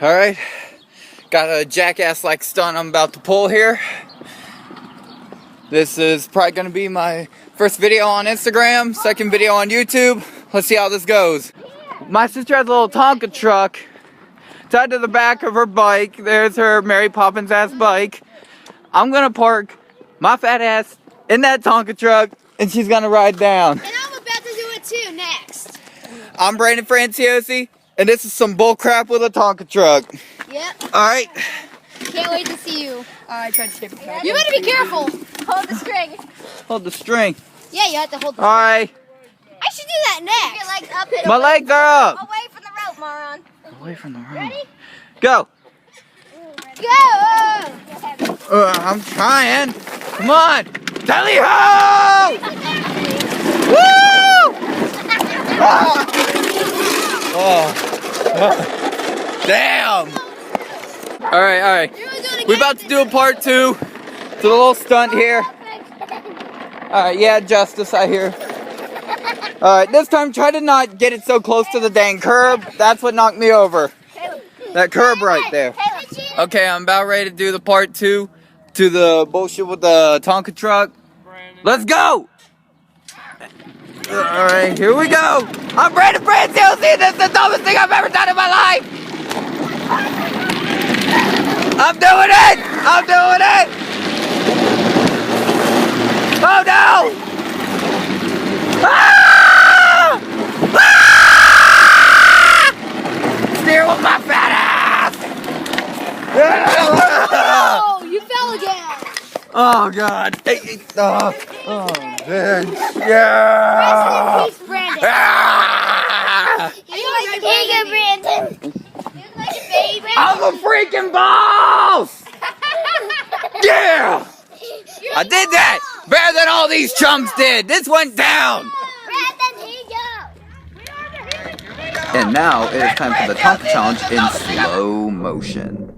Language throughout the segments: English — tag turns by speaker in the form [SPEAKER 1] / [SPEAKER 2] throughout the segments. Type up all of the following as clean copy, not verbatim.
[SPEAKER 1] Alright, got a jackass-like stunt I'm about to pull here. This is probably going to be my first video on Instagram, second video on YouTube. Let's see how this goes. My sister has a little Tonka truck tied to the back of her bike. There's her Mary Poppins ass bike. I'm going to park my fat ass in that Tonka truck and she's going to ride down.
[SPEAKER 2] And I'm about to do it too next.
[SPEAKER 1] I'm Brandon Franciosi and this is some bull crap with a Tonka truck.
[SPEAKER 2] Yep.
[SPEAKER 1] Alright.
[SPEAKER 2] Can't wait to see you.
[SPEAKER 3] I tried to skip it back.
[SPEAKER 2] You better be careful. Hold the string.
[SPEAKER 1] Hold the string.
[SPEAKER 2] Yeah, you have to hold the
[SPEAKER 1] Alright.
[SPEAKER 2] I should do that next. Your legs up and
[SPEAKER 1] My legs are up.
[SPEAKER 2] away from the rope, moron.
[SPEAKER 1] Away from the road.
[SPEAKER 2] Ready?
[SPEAKER 1] Go.
[SPEAKER 2] Go!
[SPEAKER 1] I'm trying. Come on. Tally ho! Woo! Ah! Oh. Damn. Alright. We're about to do a part 2 to the little stunt here. Alright, yeah, Justice, I hear. Alright, this time try to not get it so close to the dang curb. That's what knocked me over. That curb right there. Okay, I'm about ready to do the part 2 to the bullshit with the Tonka truck. Let's go! Alright, here we go! I'm Brandon Franciosi, this is the dumbest thing I've ever done in my life! I'm doing it! I'm doing it! Oh no! Ah! Ah! Steer with my fat ass!
[SPEAKER 2] Oh, you fell again.
[SPEAKER 1] Oh god. Oh, man. Yeah!
[SPEAKER 2] Rest in peace, Brandon.
[SPEAKER 1] Ah!
[SPEAKER 2] You like a baby, Brandon. You like a baby.
[SPEAKER 1] I'm a freaking boss! Yeah! I did that! Better than all these chumps did! This went down!
[SPEAKER 2] Brandon, here you go.
[SPEAKER 1] And now it is time for the Tonka challenge in slow motion.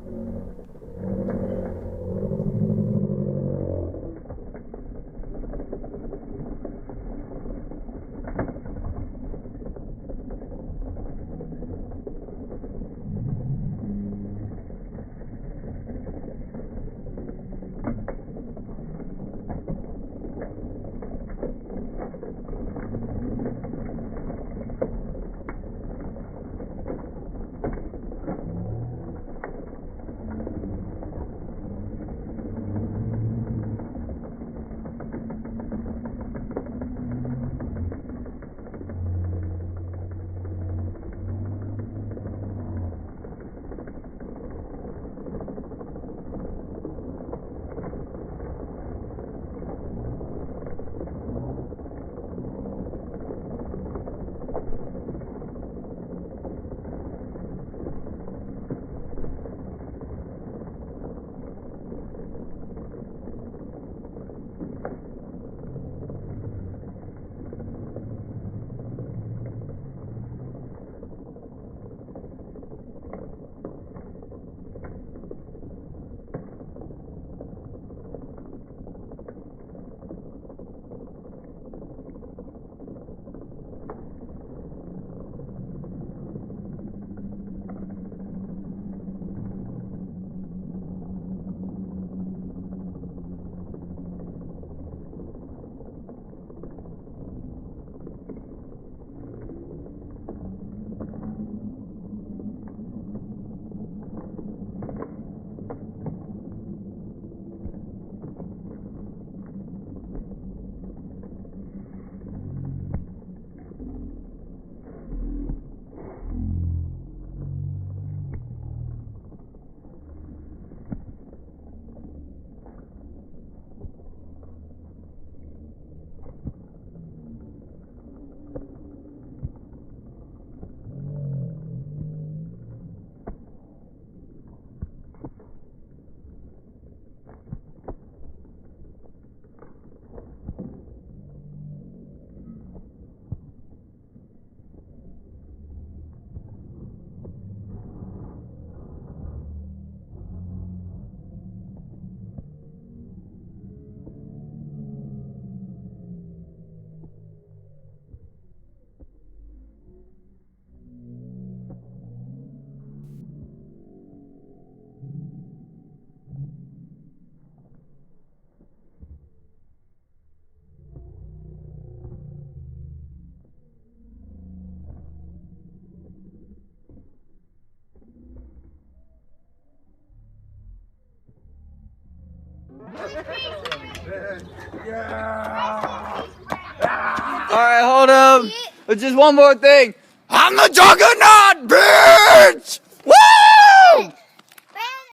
[SPEAKER 1] Alright, hold up. There's just one more thing. I'm the juggernaut, bitch!